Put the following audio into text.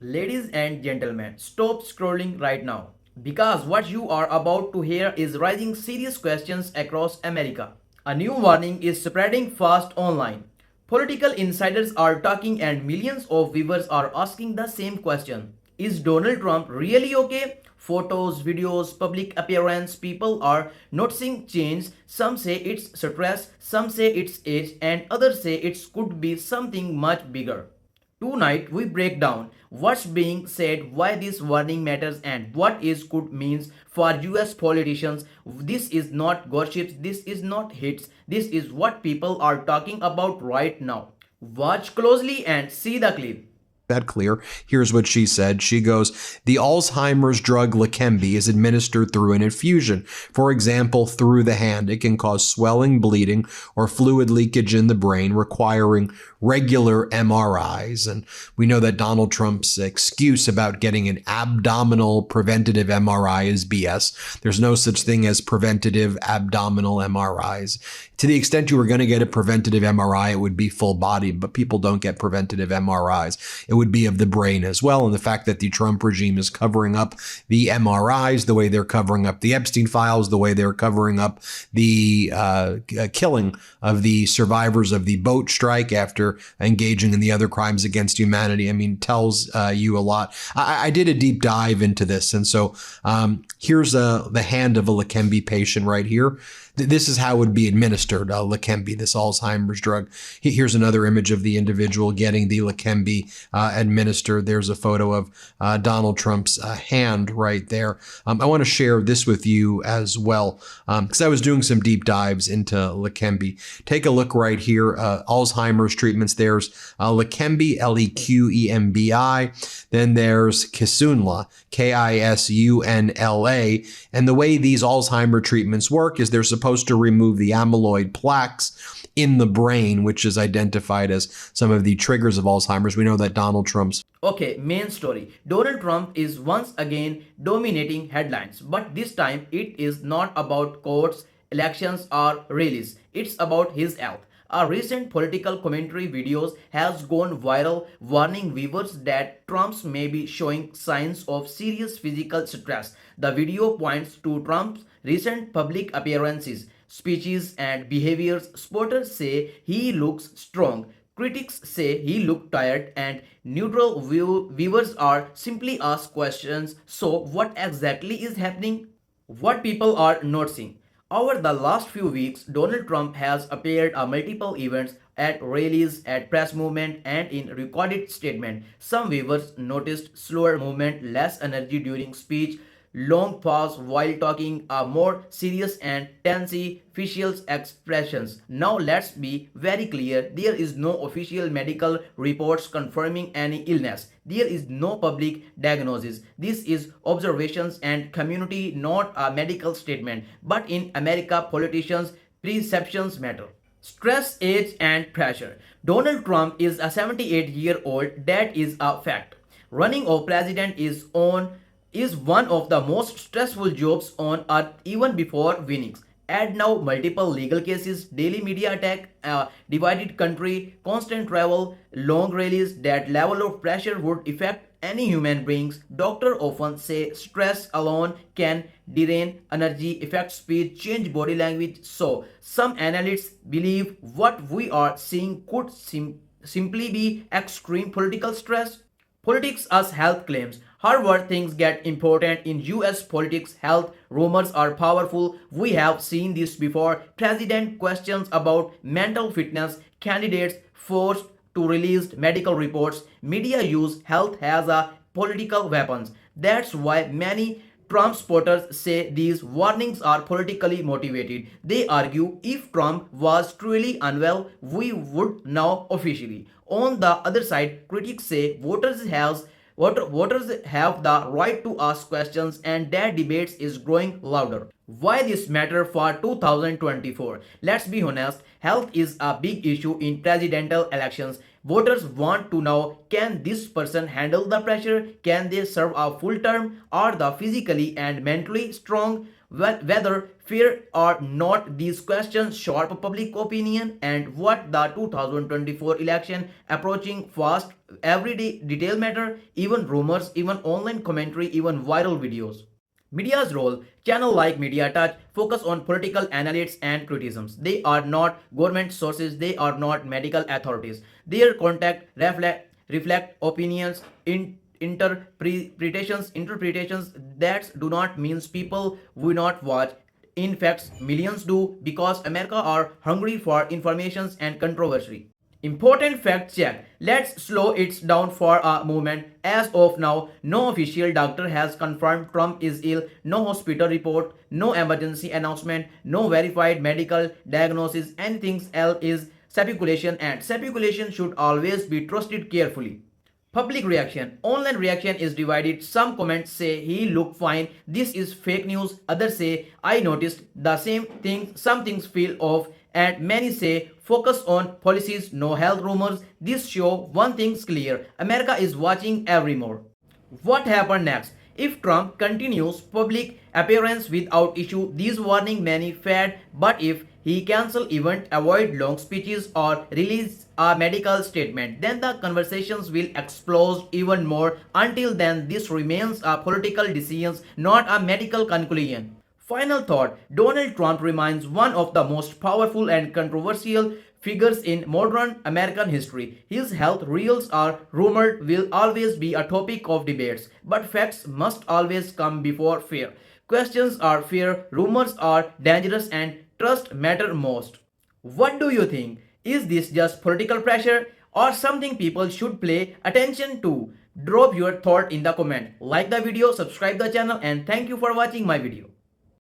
Ladies and gentlemen, stop scrolling right now because what you are about to hear is raising serious questions across America. A new warning is spreading fast online. Political insiders are talking, and millions of viewers are asking the same question. Is Donald Trump really okay? Photos, videos, public appearance, people are noticing change. Some say it's stress, some say it's age, and others say it could be something much bigger. Tonight we break down what's being said, why this warning matters, and what is could means for US politicians. This is not gossips, this is not hits, this is what people are talking about right now. Watch closely and see the clip. That clear. Here's what she said. She goes, the Alzheimer's drug Leqembi is administered through an infusion. For example, through the hand. It can cause swelling, bleeding, or fluid leakage in the brain, requiring regular MRIs. And we know that Donald Trump's excuse about getting an abdominal preventative MRI is BS. There's no such thing as preventative abdominal MRIs. To the extent you were going to get a preventative MRI, it would be full body, but people don't get preventative MRIs. It would be of the brain as well. And the fact that the Trump regime is covering up the MRIs, the way they're covering up the Epstein files, the way they're covering up the killing of the survivors of the boat strike after engaging in the other crimes against humanity, I mean, tells you a lot. I did a deep dive into this. And so here's the hand of a Leqembi patient right here. This is how it would be administered, Leqembi, this Alzheimer's drug. Here's another image of the individual getting the Leqembi administered. There's a photo of Donald Trump's hand right there. I want to share this with you as well, because I was doing some deep dives into Leqembi. Take a look right here, Alzheimer's treatments. There's Leqembi, Leqembi. Then there's Kisunla, Kisunla. And the way these Alzheimer treatments work is they're supposed to remove the amyloid plaques in the brain, which is identified as some of the triggers of Alzheimer's. We know that Donald Trump's Okay, main story. Donald Trump is once again dominating headlines, but this time it is not about courts, elections, or rallies. It's about his health. A recent political commentary videos has gone viral warning viewers that Trump may be showing signs of serious physical stress. The video points to Trump's recent public appearances, speeches, and behaviors. Supporters say he looks strong. Critics say he looked tired, and neutral viewers are simply asked questions. So, what exactly is happening? What people are noticing. Over the last few weeks, Donald Trump has appeared at multiple events, at rallies, at press movement, and in recorded statement. Some viewers noticed slower movement, less energy during speech, long pause while talking, a more serious and tense facial expressions. Now let's be very clear, there is no official medical reports confirming any illness. There is no public diagnosis. This is observations and community, not a medical statement. But in America, politicians' perceptions matter. Stress, age, and pressure. Donald Trump is a 78-year-old. That is a fact. Running for president is one of the most stressful jobs on earth even before winning. Add now multiple legal cases, daily media attack, divided country, constant travel, long rallies. That level of pressure would affect any human beings. Doctors often say stress alone can drain energy, affect speech, change body language. So some analysts believe what we are seeing could simply be extreme political stress. Politics as health claims. However, things get important in US politics. Health rumors are powerful. We have seen this before. President questions about mental fitness. Candidates forced to release medical reports. Media use health as a political weapons. That's why many Trump supporters say these warnings are politically motivated. They argue if Trump was truly unwell, we would know officially. On the other side, critics say voters have the right to ask questions, and that debate is growing louder. Why this matter for 2024? Let's be honest, health is a big issue in presidential elections. Voters want to know, can this person handle the pressure? Can they serve a full term? Are they physically and mentally strong? Whether fair or not, these questions sharp public opinion and what the 2024 election approaching fast. Every day detail matter, even rumors, even online commentary, even viral videos. Media's role, channel like Media Touch, focus on political analysis and criticisms. They are not government sources, they are not medical authorities. Their contact reflect opinions, interpretations that do not mean people will not watch. In fact, millions do because America are hungry for informations and controversy. Important fact check. Let's slow it down for a moment. As of now, no official doctor has confirmed Trump is ill, no hospital report, no emergency announcement, no verified medical diagnosis. Anything else is speculation, and speculation should always be trusted carefully. Public reaction. Online reaction is divided. Some comments say he looked fine. This is fake news. Others say I noticed the same thing. Some things feel off. And many say focus on policies, no health rumors. This show one thing's clear. America is watching every more. What happened next? If Trump continues public appearance without issue, these warning many fed. But if he cancel event, avoid long speeches or release a medical statement, then the conversations will explode even more. Until then, this remains a political decision, not a medical conclusion. Final thought. Donald Trump remains one of the most powerful and controversial figures in modern American history. His health rules are rumored will always be a topic of debates, but facts must always come before fear. Questions are fair, rumors are dangerous, and trust matter most. What do you think? Is this just political pressure or something people should pay attention to? Drop your thought in the comment. Like the video, subscribe the channel, and thank you for watching my video.